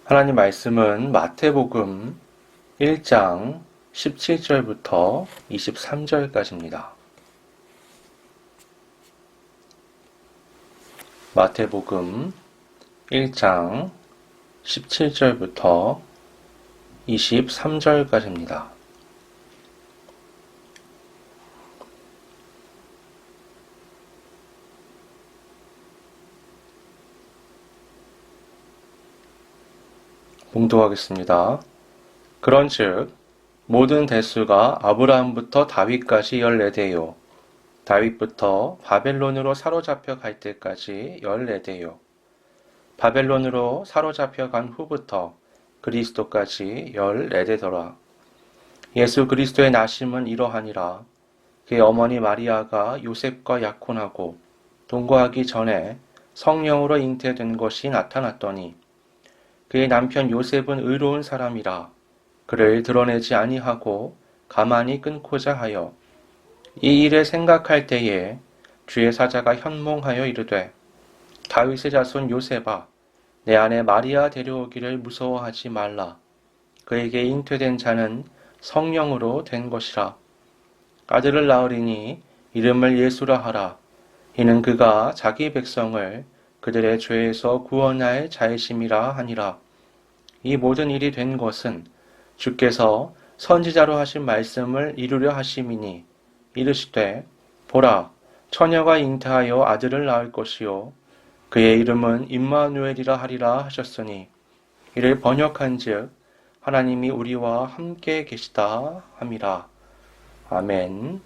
하나님 말씀은 마태복음 1장 17절부터 23절까지입니다. 마태복음 1장 17절부터 23절까지입니다. 봉독하겠습니다. 그런즉 모든 대수가 아브라함부터 다윗까지 14대요. 다윗부터 바벨론으로 사로잡혀 갈 때까지 14대요. 바벨론으로 사로잡혀 간 후부터 그리스도까지 14대더라. 예수 그리스도의 나심은 이러하니라. 그의 어머니 마리아가 요셉과 약혼하고 동거하기 전에 성령으로 잉태된 것이 나타났더니 그의 남편 요셉은 의로운 사람이라 그를 드러내지 아니하고 가만히 끊고자 하여 이 일을 생각할 때에 주의 사자가 현몽하여 이르되 다윗의 자손 요셉아 내 아내 마리아 데려오기를 무서워하지 말라. 그에게 잉태된 자는 성령으로 된 것이라. 아들을 낳으리니 이름을 예수라 하라. 이는 그가 자기 백성을 그들의 죄에서 구원할 자이심이라 하니라. 이 모든 일이 된 것은 주께서 선지자로 하신 말씀을 이루려 하심이니 이르시되 보라 처녀가 잉태하여 아들을 낳을 것이요 그의 이름은 임마누엘이라 하리라 하셨으니 이를 번역한즉 하나님이 우리와 함께 계시다 함이라. 아멘.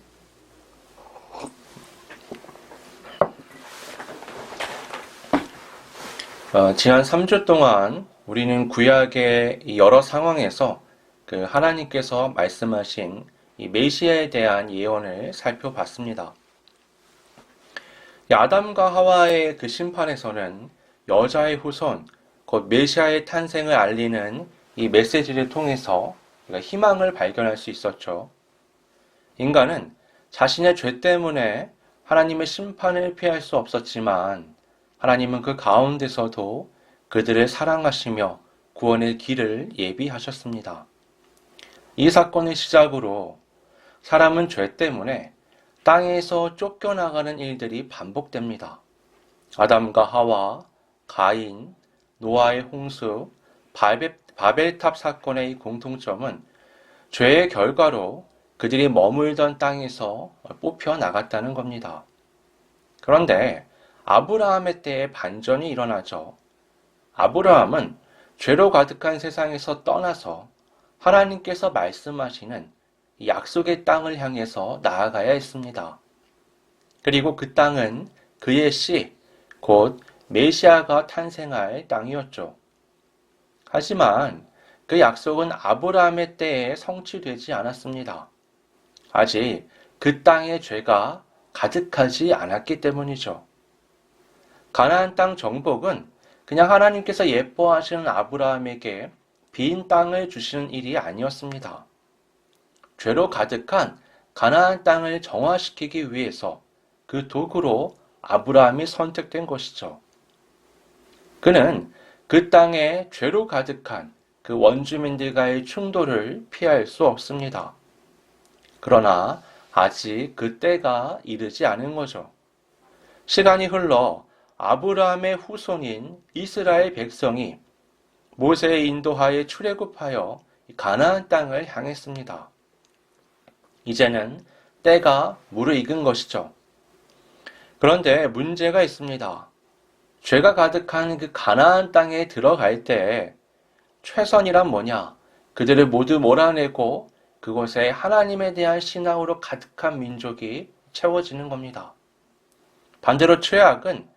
지난 3주 동안 우리는 구약의 여러 상황에서 그 하나님께서 말씀하신 이 메시아에 대한 예언을 살펴봤습니다. 아담과 하와의 그 심판에서는 여자의 후손, 곧 메시아의 탄생을 알리는 이 메시지를 통해서 희망을 발견할 수 있었죠. 인간은 자신의 죄 때문에 하나님의 심판을 피할 수 없었지만 하나님은 그 가운데서도 그들을 사랑하시며 구원의 길을 예비하셨습니다. 이 사건의 시작으로 사람은 죄 때문에 땅에서 쫓겨나가는 일들이 반복됩니다. 아담과 하와, 가인, 노아의 홍수, 바벨탑 사건의 공통점은 죄의 결과로 그들이 머물던 땅에서 뽑혀 나갔다는 겁니다. 그런데 아브라함의 때에 반전이 일어나죠. 아브라함은 죄로 가득한 세상에서 떠나서 하나님께서 말씀하시는 약속의 땅을 향해서 나아가야 했습니다. 그리고 그 땅은 그의 씨, 곧 메시아가 탄생할 땅이었죠. 하지만 그 약속은 아브라함의 때에 성취되지 않았습니다. 아직 그 땅의 죄가 가득하지 않았기 때문이죠. 가나안 땅 정복은 그냥 하나님께서 예뻐하시는 아브라함에게 빈 땅을 주시는 일이 아니었습니다. 죄로 가득한 가나안 땅을 정화시키기 위해서 그 도구로 아브라함이 선택된 것이죠. 그는 그 땅에 죄로 가득한 그 원주민들과의 충돌을 피할 수 없습니다. 그러나 아직 그 때가 이르지 않은 거죠. 시간이 흘러 아브라함의 후손인 이스라엘 백성이 모세의 인도하에 출애굽하여 가나안 땅을 향했습니다. 이제는 때가 무르익은 것이죠. 그런데 문제가 있습니다. 죄가 가득한 그 가나안 땅에 들어갈 때 최선이란 뭐냐? 그들을 모두 몰아내고 그곳에 하나님에 대한 신앙으로 가득한 민족이 채워지는 겁니다. 반대로 최악은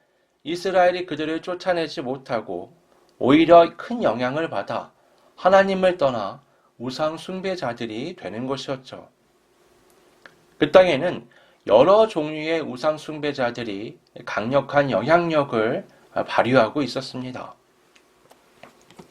이스라엘이 그들을 쫓아내지 못하고 오히려 큰 영향을 받아 하나님을 떠나 우상 숭배자들이 되는 것이었죠. 그 땅에는 여러 종류의 우상 숭배자들이 강력한 영향력을 발휘하고 있었습니다.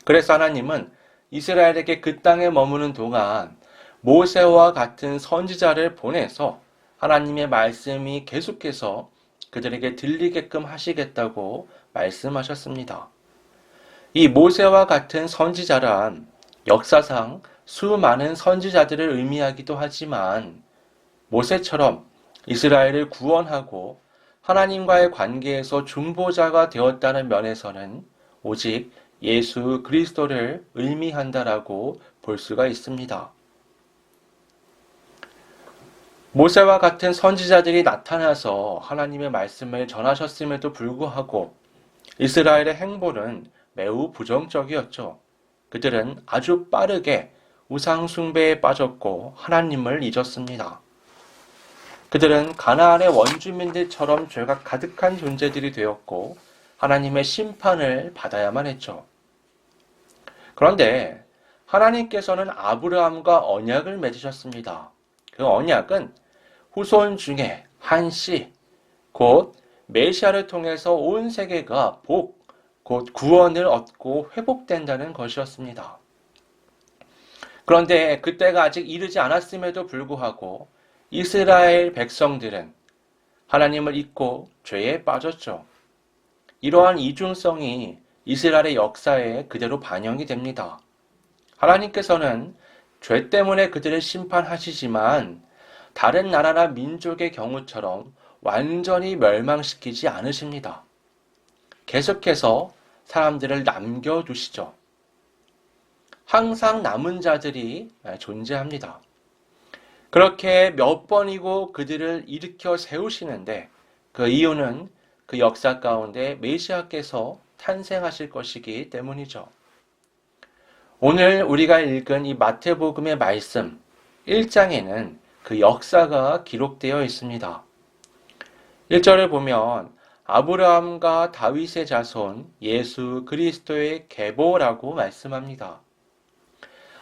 그래서 하나님은 이스라엘에게 그 땅에 머무는 동안 모세와 같은 선지자를 보내서 하나님의 말씀이 계속해서 그들에게 들리게끔 하시겠다고 말씀하셨습니다. 이 모세와 같은 선지자란 역사상 수많은 선지자들을 의미하기도 하지만 모세처럼 이스라엘을 구원하고 하나님과의 관계에서 중보자가 되었다는 면에서는 오직 예수 그리스도를 의미한다라고 볼 수가 있습니다. 모세와 같은 선지자들이 나타나서 하나님의 말씀을 전하셨음에도 불구하고 이스라엘의 행보는 매우 부정적이었죠. 그들은 아주 빠르게 우상 숭배에 빠졌고 하나님을 잊었습니다. 그들은 가나안의 원주민들처럼 죄가 가득한 존재들이 되었고 하나님의 심판을 받아야만 했죠. 그런데 하나님께서는 아브라함과 언약을 맺으셨습니다. 그 언약은 후손 중에 한 씨, 곧 메시아를 통해서 온 세계가 곧 구원을 얻고 회복된다는 것이었습니다. 그런데 그때가 아직 이르지 않았음에도 불구하고 이스라엘 백성들은 하나님을 잊고 죄에 빠졌죠. 이러한 이중성이 이스라엘의 역사에 그대로 반영이 됩니다. 하나님께서는 죄 때문에 그들을 심판하시지만 다른 나라나 민족의 경우처럼 완전히 멸망시키지 않으십니다. 계속해서 사람들을 남겨두시죠. 항상 남은 자들이 존재합니다. 그렇게 몇 번이고 그들을 일으켜 세우시는데 그 이유는 그 역사 가운데 메시아께서 탄생하실 것이기 때문이죠. 오늘 우리가 읽은 이 마태복음의 말씀 1장에는 그 역사가 기록되어 있습니다. 1절을 보면 아브라함과 다윗의 자손 예수 그리스도의 계보라고 말씀합니다.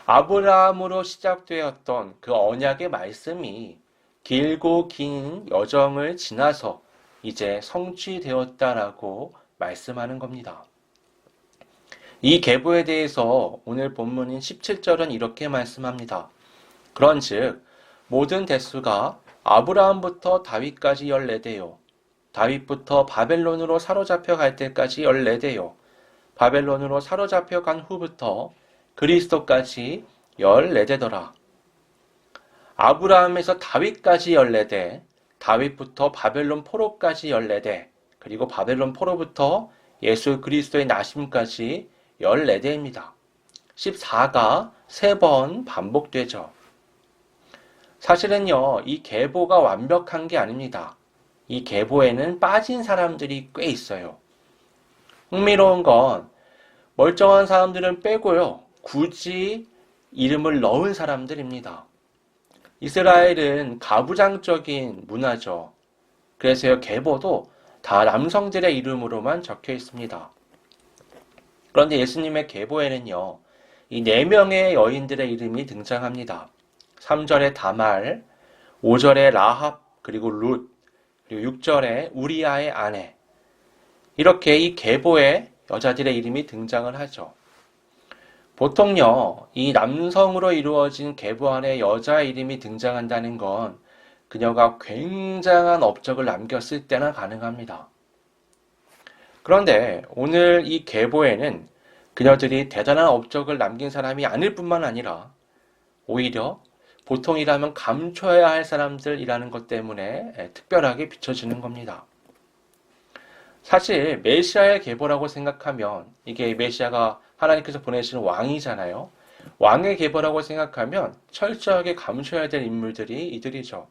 아브라함으로 시작되었던 그 언약의 말씀이 길고 긴 여정을 지나서 이제 성취되었다라고 말씀하는 겁니다. 이 계보에 대해서 오늘 본문인 17절은 이렇게 말씀합니다. 그런즉 모든 대수가 아브라함부터 다윗까지 14대요. 다윗부터 바벨론으로 사로잡혀 갈 때까지 14대요. 바벨론으로 사로잡혀 간 후부터 그리스도까지 14대더라. 아브라함에서 다윗까지 14대, 다윗부터 바벨론 포로까지 14대, 그리고 바벨론 포로부터 예수 그리스도의 나심까지 14대입니다. 14가 3번 반복되죠. 사실은요, 이 계보가 완벽한 게 아닙니다. 이 계보에는 빠진 사람들이 꽤 있어요. 흥미로운 건 멀쩡한 사람들은 빼고요, 굳이 이름을 넣은 사람들입니다. 이스라엘은 가부장적인 문화죠. 그래서 계보도 다 남성들의 이름으로만 적혀 있습니다. 그런데 예수님의 계보에는요, 이 4명의 여인들의 이름이 등장합니다. 3절에 다말, 5절에 라합, 그리고 룻, 그리고 6절에 우리아의 아내. 이렇게 이 계보에 여자들의 이름이 등장을 하죠. 보통요, 이 남성으로 이루어진 계보 안에 여자의 이름이 등장한다는 건 그녀가 굉장한 업적을 남겼을 때나 가능합니다. 그런데 오늘 이 계보에는 그녀들이 대단한 업적을 남긴 사람이 아닐 뿐만 아니라 오히려 보통이라면 감춰야 할 사람들이라는 것 때문에 특별하게 비춰지는 겁니다. 사실 메시아의 계보라고 생각하면 이게 메시아가 하나님께서 보내시는 왕이잖아요. 왕의 계보라고 생각하면 철저하게 감춰야 될 인물들이 이들이죠.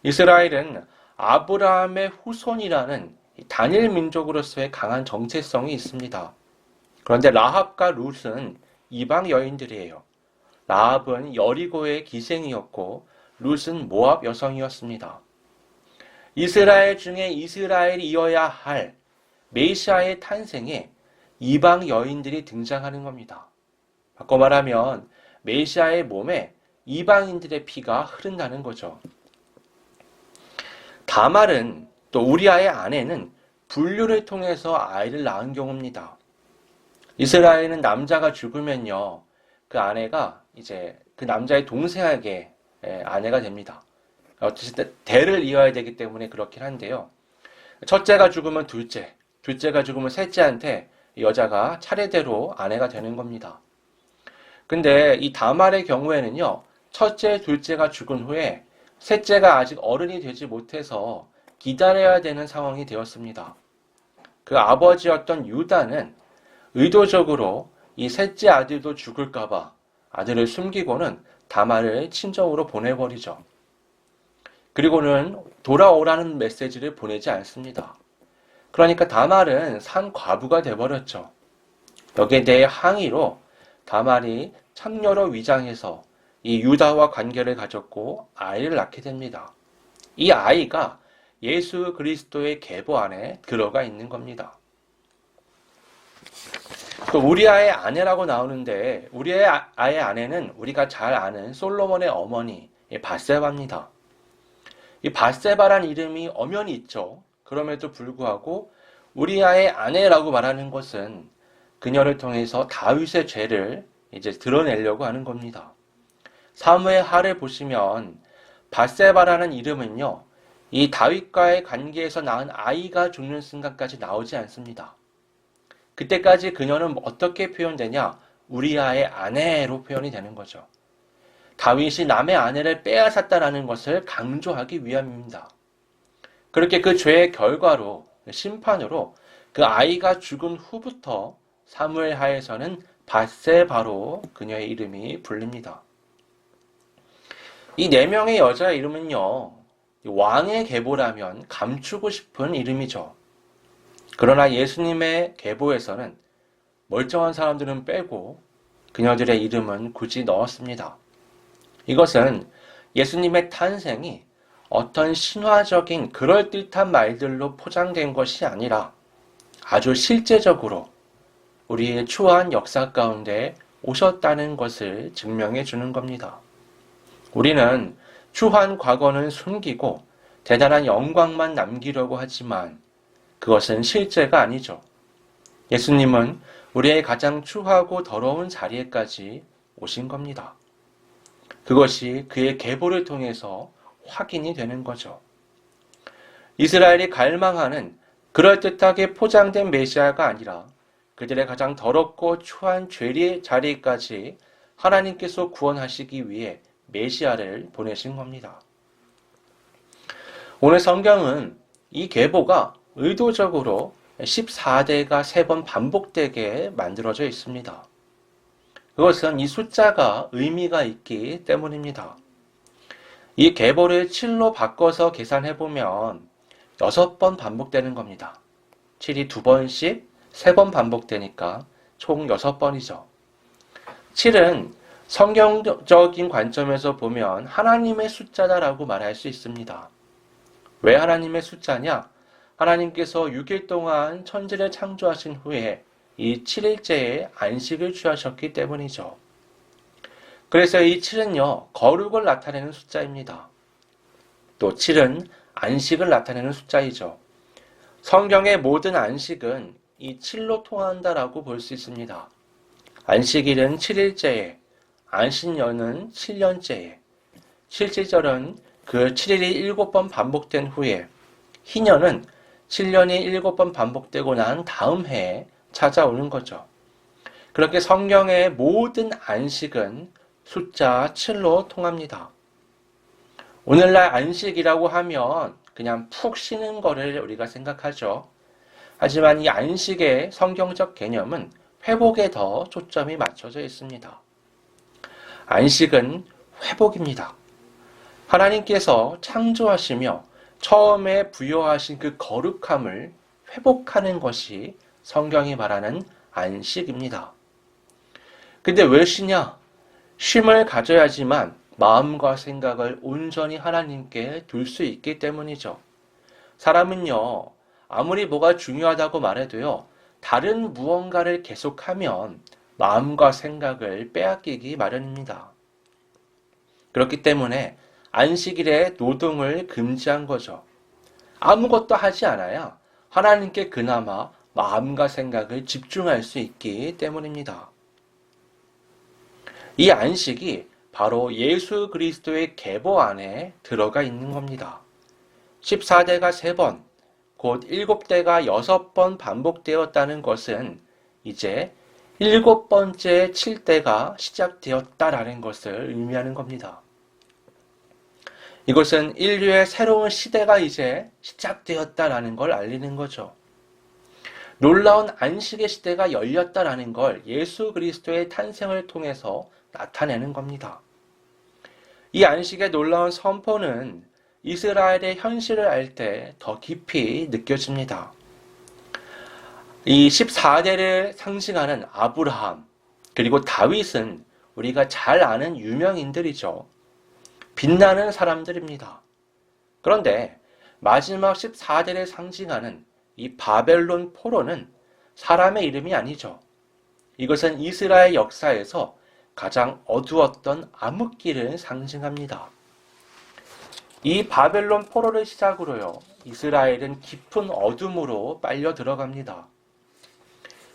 이스라엘은 아브라함의 후손이라는 단일 민족으로서의 강한 정체성이 있습니다. 그런데 라합과 룻은 이방 여인들이에요. 라합은 여리고의 기생이었고 룻은 모압 여성이었습니다. 이스라엘 중에 이스라엘이어야 할 메시아의 탄생에 이방 여인들이 등장하는 겁니다. 바꿔 말하면 메시아의 몸에 이방인들의 피가 흐른다는 거죠. 다말은 또 우리아의 아내는 분류를 통해서 아이를 낳은 경우입니다. 이스라엘은 남자가 죽으면요, 그 아내가 이제 그 남자의 동생에게 아내가 됩니다. 어쨌든 대를 이어야 되기 때문에 그렇긴 한데요. 첫째가 죽으면 둘째, 둘째가 죽으면 셋째한테 여자가 차례대로 아내가 되는 겁니다. 근데 이 다말의 경우에는요, 첫째, 둘째가 죽은 후에 셋째가 아직 어른이 되지 못해서 기다려야 되는 상황이 되었습니다. 그 아버지였던 유다는 의도적으로 이 셋째 아들도 죽을까봐 아들을 숨기고는 다말을 친정으로 보내버리죠. 그리고는 돌아오라는 메시지를 보내지 않습니다. 그러니까 다말은 산 과부가 돼버렸죠. 여기에 대해 항의로 다말이 창녀로 위장해서 이 유다와 관계를 가졌고 아이를 낳게 됩니다. 이 아이가 예수 그리스도의 계보 안에 들어가 있는 겁니다. 또 우리아의 아내라고 나오는데 우리아의 아내는 우리가 잘 아는 솔로몬의 어머니 밧세바입니다. 이 밧세바란 이름이 엄연히 있죠. 그럼에도 불구하고 우리아의 아내라고 말하는 것은 그녀를 통해서 다윗의 죄를 이제 드러내려고 하는 겁니다. 사무엘 하를 보시면 밧세바라는 이름은요, 이 다윗과의 관계에서 낳은 아이가 죽는 순간까지 나오지 않습니다. 그때까지 그녀는 어떻게 표현되냐? 우리아의 아내로 표현이 되는 거죠. 다윗이 남의 아내를 빼앗았다라는 것을 강조하기 위함입니다. 그렇게 그 죄의 결과로, 심판으로 그 아이가 죽은 후부터 사무엘 하에서는 밧세바로 그녀의 이름이 불립니다. 이 네 명의 여자의 이름은요, 왕의 계보라면 감추고 싶은 이름이죠. 그러나 예수님의 계보에서는 멀쩡한 사람들은 빼고 그녀들의 이름은 굳이 넣었습니다. 이것은 예수님의 탄생이 어떤 신화적인 그럴듯한 말들로 포장된 것이 아니라 아주 실제적으로 우리의 추한 역사 가운데 오셨다는 것을 증명해 주는 겁니다. 우리는 추한 과거는 숨기고 대단한 영광만 남기려고 하지만 그것은 실제가 아니죠. 예수님은 우리의 가장 추하고 더러운 자리에까지 오신 겁니다. 그것이 그의 계보를 통해서 확인이 되는 거죠. 이스라엘이 갈망하는 그럴듯하게 포장된 메시아가 아니라 그들의 가장 더럽고 추한 죄의 자리까지 하나님께서 구원하시기 위해 메시아를 보내신 겁니다. 오늘 성경은 이 계보가 의도적으로 14대가 3번 반복되게 만들어져 있습니다. 그것은 이 숫자가 의미가 있기 때문입니다. 이 계보를 7로 바꿔서 계산해보면 6번 반복되는 겁니다. 7이 2번씩 3번 반복되니까 총 6번이죠. 7은 성경적인 관점에서 보면 하나님의 숫자다라고 말할 수 있습니다. 왜 하나님의 숫자냐? 하나님께서 6일 동안 천지를 창조하신 후에 이 7일째에 안식을 취하셨기 때문이죠. 그래서 이 7은요, 거룩을 나타내는 숫자입니다. 또 7은 안식을 나타내는 숫자이죠. 성경의 모든 안식은 이 7로 통한다라고 볼 수 있습니다. 안식일은 7일째에, 안식년은 7년째에, 칠칠절은 그 7일이 7번 반복된 후에, 희년은 7년이 7번 반복되고 난 다음 해에 찾아오는 거죠. 그렇게 성경의 모든 안식은 숫자 7로 통합니다. 오늘날 안식이라고 하면 그냥 푹 쉬는 거를 우리가 생각하죠. 하지만 이 안식의 성경적 개념은 회복에 더 초점이 맞춰져 있습니다. 안식은 회복입니다. 하나님께서 창조하시며 처음에 부여하신 그 거룩함을 회복하는 것이 성경이 말하는 안식입니다. 근데 왜 쉬냐? 쉼을 가져야지만 마음과 생각을 온전히 하나님께 둘 수 있기 때문이죠. 사람은요, 아무리 뭐가 중요하다고 말해도요, 다른 무언가를 계속하면 마음과 생각을 빼앗기기 마련입니다. 그렇기 때문에 안식일에 노동을 금지한 거죠. 아무것도 하지 않아야 하나님께 그나마 마음과 생각을 집중할 수 있기 때문입니다. 이 안식이 바로 예수 그리스도의 계보 안에 들어가 있는 겁니다. 14대가 3번, 곧 7대가 6번 반복되었다는 것은 이제 일곱 번째 칠대가 시작되었다라는 것을 의미하는 겁니다. 이것은 인류의 새로운 시대가 이제 시작되었다라는 걸 알리는 거죠. 놀라운 안식의 시대가 열렸다라는 걸 예수 그리스도의 탄생을 통해서 나타내는 겁니다. 이 안식의 놀라운 선포는 이스라엘의 현실을 알 때 더 깊이 느껴집니다. 이 14대를 상징하는 아브라함, 그리고 다윗은 우리가 잘 아는 유명인들이죠. 빛나는 사람들입니다. 그런데 마지막 14대를 상징하는 이 바벨론 포로는 사람의 이름이 아니죠. 이것은 이스라엘 역사에서 가장 어두웠던 암흑기를 상징합니다. 이 바벨론 포로를 시작으로요, 이스라엘은 깊은 어둠으로 빨려 들어갑니다.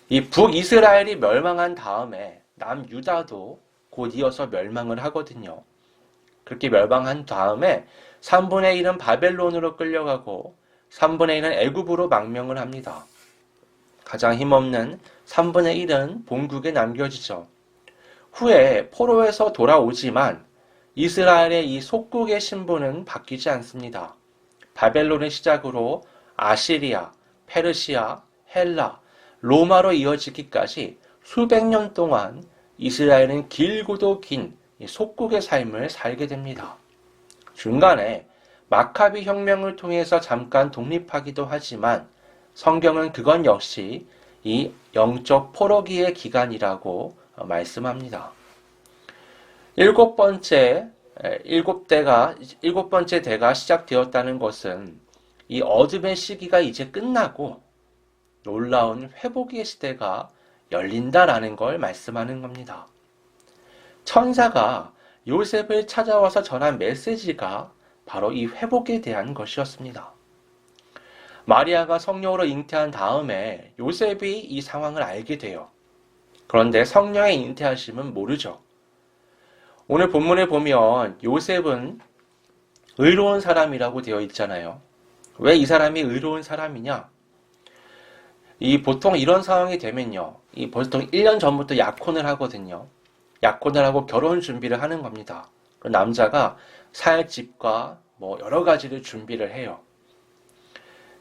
이 북이스라엘이 멸망한 다음에 남유다도 곧 이어서 멸망을 하거든요. 그렇게 멸망한 다음에 3분의 1은 바벨론으로 끌려가고 3분의 1은 애굽으로 망명을 합니다. 가장 힘없는 3분의 1은 본국에 남겨지죠. 후에 포로에서 돌아오지만 이스라엘의 이 속국의 신분은 바뀌지 않습니다. 바벨론을 시작으로 아시리아, 페르시아, 헬라, 로마로 이어지기까지 수백 년 동안 이스라엘은 길고도 긴 속국의 삶을 살게 됩니다. 중간에 마카비 혁명을 통해서 잠깐 독립하기도 하지만 성경은 그건 역시 이 영적 포로기의 기간이라고 말씀합니다. 일곱 번째 대가 시작되었다는 것은 이 어둠의 시기가 이제 끝나고 놀라운 회복의 시대가 열린다라는 걸 말씀하는 겁니다. 천사가 요셉을 찾아와서 전한 메시지가 바로 이 회복에 대한 것이었습니다. 마리아가 성령으로 잉태한 다음에 요셉이 이 상황을 알게 돼요. 그런데 성령의 잉태하심은 모르죠. 오늘 본문에 보면 요셉은 의로운 사람이라고 되어 있잖아요. 왜 이 사람이 의로운 사람이냐? 보통 이런 상황이 되면요, 보통 1년 전부터 약혼을 하거든요. 약혼을 하고 결혼 준비를 하는 겁니다. 그 남자가 살 집과 여러 가지를 준비를 해요.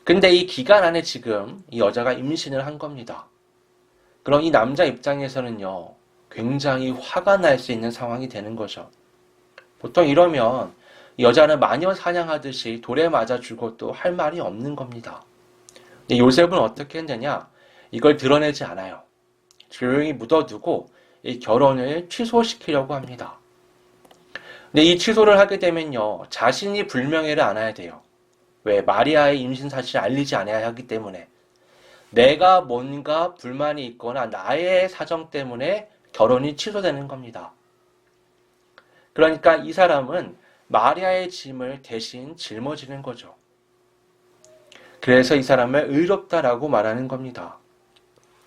근데 이 기간 안에 지금 이 여자가 임신을 한 겁니다. 그럼 이 남자 입장에서는요, 굉장히 화가 날 수 있는 상황이 되는 거죠. 보통 이러면 이 여자는 마녀 사냥하듯이 돌에 맞아 죽어도 할 말이 없는 겁니다. 근데 요셉은 어떻게 했느냐? 이걸 드러내지 않아요. 조용히 묻어두고 이 결혼을 취소시키려고 합니다. 근데 이 취소를 하게 되면요, 자신이 불명예를 안아야 돼요. 왜? 마리아의 임신 사실을 알리지 않아야 하기 때문에. 내가 뭔가 불만이 있거나 나의 사정 때문에 결혼이 취소되는 겁니다. 그러니까 이 사람은 마리아의 짐을 대신 짊어지는 거죠. 그래서 이 사람을 의롭다라고 말하는 겁니다.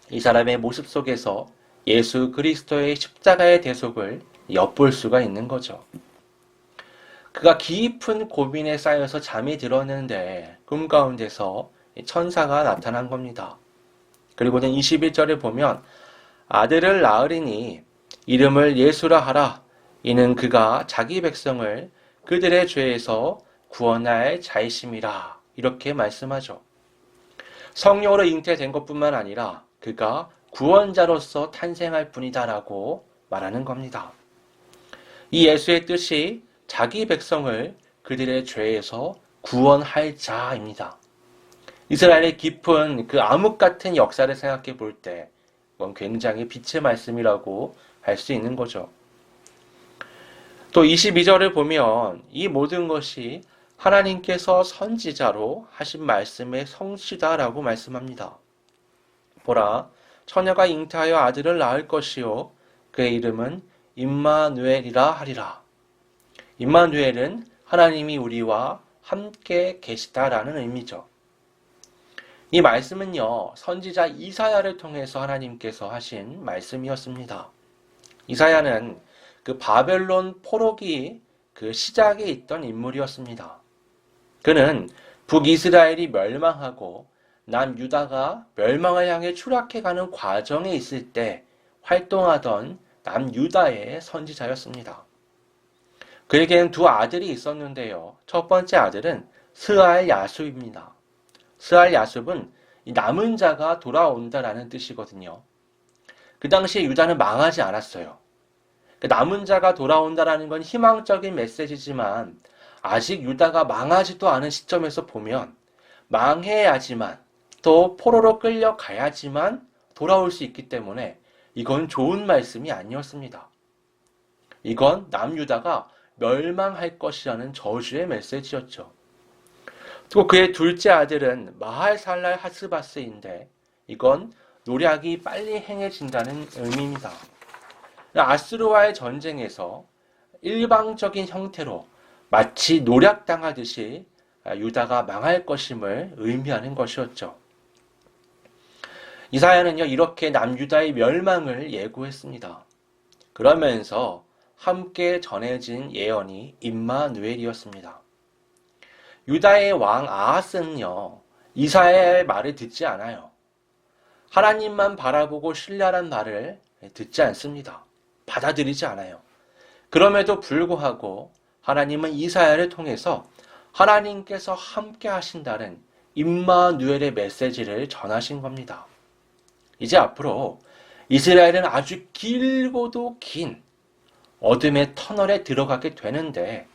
이 사람의 모습 속에서 예수 그리스도의 십자가의 대속을 엿볼 수가 있는 거죠. 그가 깊은 고민에 쌓여서 잠이 들었는데 꿈 가운데서 천사가 나타난 겁니다. 그리고는 21절에 보면 아들을 낳으리니 이름을 예수라 하라. 이는 그가 자기 백성을 그들의 죄에서 구원할 자이심이라. 이렇게 말씀하죠. 성령으로 잉태된 것뿐만 아니라 그가 구원자로서 탄생할 뿐이다라고 말하는 겁니다. 이 예수의 뜻이 자기 백성을 그들의 죄에서 구원할 자입니다. 이스라엘의 깊은 그 암흑 같은 역사를 생각해 볼 때 이건 굉장히 빛의 말씀이라고 할 수 있는 거죠. 또 22절을 보면 이 모든 것이 하나님께서 선지자로 하신 말씀의 성취다라고 말씀합니다. 보라, 처녀가 잉태하여 아들을 낳을 것이요 그의 이름은 임마누엘이라 하리라. 임마누엘은 하나님이 우리와 함께 계시다라는 의미죠. 이 말씀은요, 선지자 이사야를 통해서 하나님께서 하신 말씀이었습니다. 이사야는 그 바벨론 포로기 그 시작에 있던 인물이었습니다. 그는 북이스라엘이 멸망하고 남유다가 멸망을 향해 추락해가는 과정에 있을 때 활동하던 남유다의 선지자였습니다. 그에게는 두 아들이 있었는데요. 첫 번째 아들은 스알 야숲입니다. 스알 야숲은 남은 자가 돌아온다라는 뜻이거든요. 그 당시에 유다는 망하지 않았어요. 남은 자가 돌아온다라는 건 희망적인 메시지지만 아직 유다가 망하지도 않은 시점에서 보면 망해야지만 또 포로로 끌려가야지만 돌아올 수 있기 때문에 이건 좋은 말씀이 아니었습니다. 이건 남유다가 멸망할 것이라는 저주의 메시지였죠. 또 그의 둘째 아들은 마할살랄 하스바스인데 이건 노략이 빨리 행해진다는 의미입니다. 아수르와의 전쟁에서 일방적인 형태로 마치 노략당하듯이 유다가 망할 것임을 의미하는 것이었죠. 이사야는요, 이렇게 남유다의 멸망을 예고했습니다. 그러면서 함께 전해진 예언이 임마누엘이었습니다. 유다의 왕 아하스는요, 이사야의 말을 듣지 않아요. 하나님만 바라보고 신뢰하는 말을 듣지 않습니다. 받아들이지 않아요. 그럼에도 불구하고 하나님은 이사야를 통해서 하나님께서 함께 하신다는 임마누엘의 메시지를 전하신 겁니다. 이제 앞으로 이스라엘은 아주 길고도 긴 어둠의 터널에 들어가게 되는데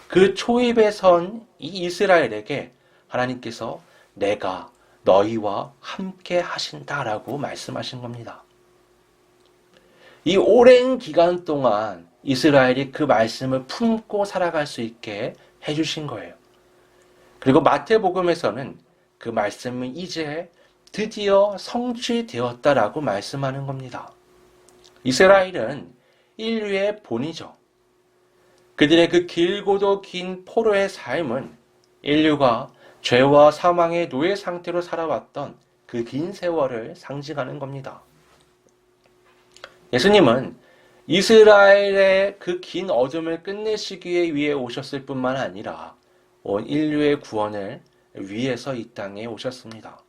그 초입에 선 이 이스라엘에게 하나님께서 내가 너희와 함께 하신다라고 말씀하신 겁니다. 이 오랜 기간 동안 이스라엘이 그 말씀을 품고 살아갈 수 있게 해주신 거예요. 그리고 마태복음에서는 그 말씀은 이제 드디어 성취되었다라고 말씀하는 겁니다. 이스라엘은 인류의 본이죠. 그들의 그 길고도 긴 포로의 삶은 인류가 죄와 사망의 노예 상태로 살아왔던 그 긴 세월을 상징하는 겁니다. 예수님은 이스라엘의 그 긴 어둠을 끝내시기 위해 오셨을 뿐만 아니라 온 인류의 구원을 위해서 이 땅에 오셨습니다.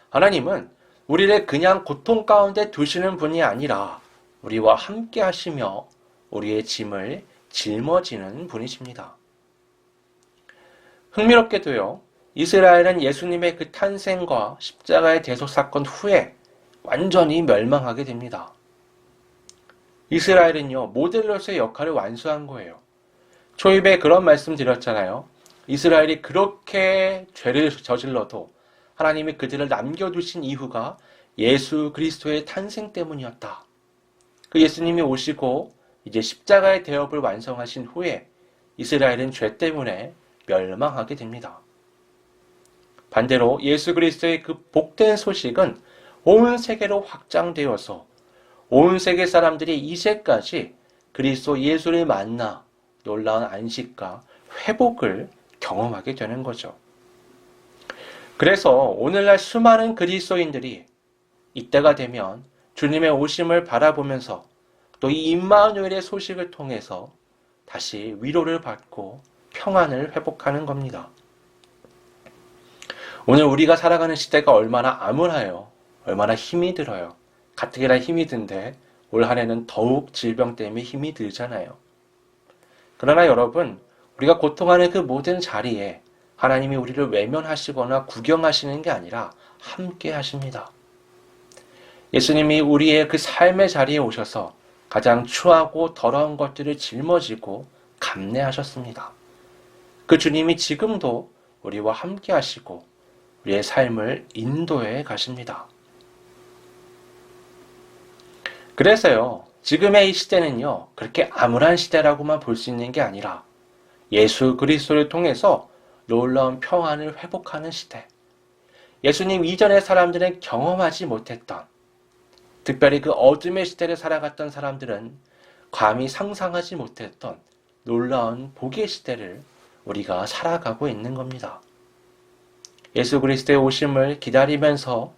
하나님은 우리를 그냥 고통 가운데 두시는 분이 아니라 우리와 함께 하시며 우리의 짐을 짊어지는 분이십니다. 흥미롭게도요, 이스라엘은 예수님의 그 탄생과 십자가의 대속 사건 후에 완전히 멸망하게 됩니다. 이스라엘은요, 모델로서의 역할을 완수한 거예요. 초입에 그런 말씀 드렸잖아요. 이스라엘이 그렇게 죄를 저질러도 하나님이 그들을 남겨두신 이유가 예수 그리스도의 탄생 때문이었다. 그 예수님이 오시고 이제 십자가의 대업을 완성하신 후에 이스라엘은 죄 때문에 멸망하게 됩니다. 반대로 예수 그리스도의 그 복된 소식은 온 세계로 확장되어서 온 세계 사람들이 이제까지 그리스도 예수를 만나 놀라운 안식과 회복을 경험하게 되는 거죠. 그래서 오늘날 수많은 그리스도인들이 이때가 되면 주님의 오심을 바라보면서 또 이 임마누엘의 소식을 통해서 다시 위로를 받고 평안을 회복하는 겁니다. 오늘 우리가 살아가는 시대가 얼마나 암울해요. 얼마나 힘이 들어요. 가뜩이나 힘이 든데 올 한 해는 더욱 질병 때문에 힘이 들잖아요. 그러나 여러분, 우리가 고통하는 그 모든 자리에 하나님이 우리를 외면하시거나 구경하시는 게 아니라 함께 하십니다. 예수님이 우리의 그 삶의 자리에 오셔서 가장 추하고 더러운 것들을 짊어지고 감내하셨습니다. 그 주님이 지금도 우리와 함께 하시고 우리의 삶을 인도해 가십니다. 그래서요, 지금의 이 시대는요, 그렇게 암울한 시대라고만 볼 수 있는 게 아니라 예수 그리스도를 통해서 놀라운 평안을 회복하는 시대. 예수님 이전의 사람들은 경험하지 못했던, 특별히 그 어둠의 시대를 살아갔던 사람들은 감히 상상하지 못했던 놀라운 복의 시대를 우리가 살아가고 있는 겁니다. 예수 그리스도의 오심을 기다리면서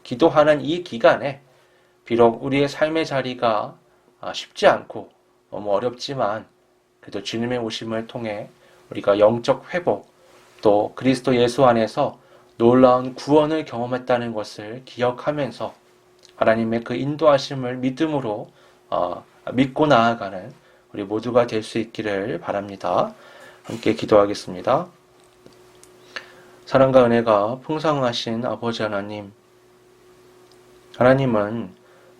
기도하는 이 기간에 비록 우리의 삶의 자리가 쉽지 않고 너무 어렵지만 그래도 주님의 오심을 통해 우리가 영적 회복 또 그리스도 예수 안에서 놀라운 구원을 경험했다는 것을 기억하면서 하나님의 그 인도하심을 믿음으로 믿고 나아가는 우리 모두가 될 수 있기를 바랍니다. 함께 기도하겠습니다. 사랑과 은혜가 풍성하신 아버지 하나님, 하나님은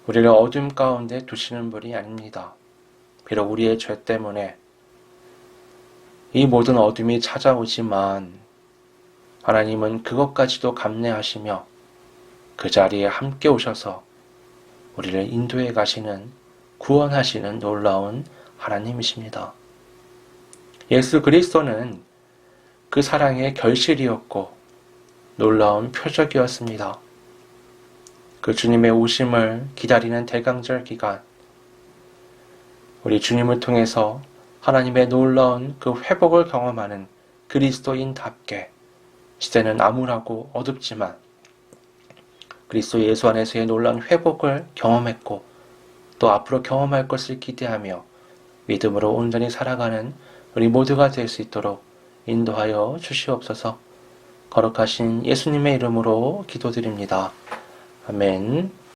우리를 어둠 가운데 두시는 분이 아닙니다. 비록 우리의 죄 때문에 이 모든 어둠이 찾아오지만 하나님은 그것까지도 감내하시며 그 자리에 함께 오셔서 우리를 인도해 가시는, 구원하시는 놀라운 하나님이십니다. 예수 그리스도는 그 사랑의 결실이었고 놀라운 표적이었습니다. 그 주님의 오심을 기다리는 대강절 기간, 우리 주님을 통해서 하나님의 놀라운 그 회복을 경험하는 그리스도인답게 시대는 암울하고 어둡지만 그리스도 예수 안에서의 놀라운 회복을 경험했고 또 앞으로 경험할 것을 기대하며 믿음으로 온전히 살아가는 우리 모두가 될 수 있도록 인도하여 주시옵소서. 거룩하신 예수님의 이름으로 기도드립니다. 아멘.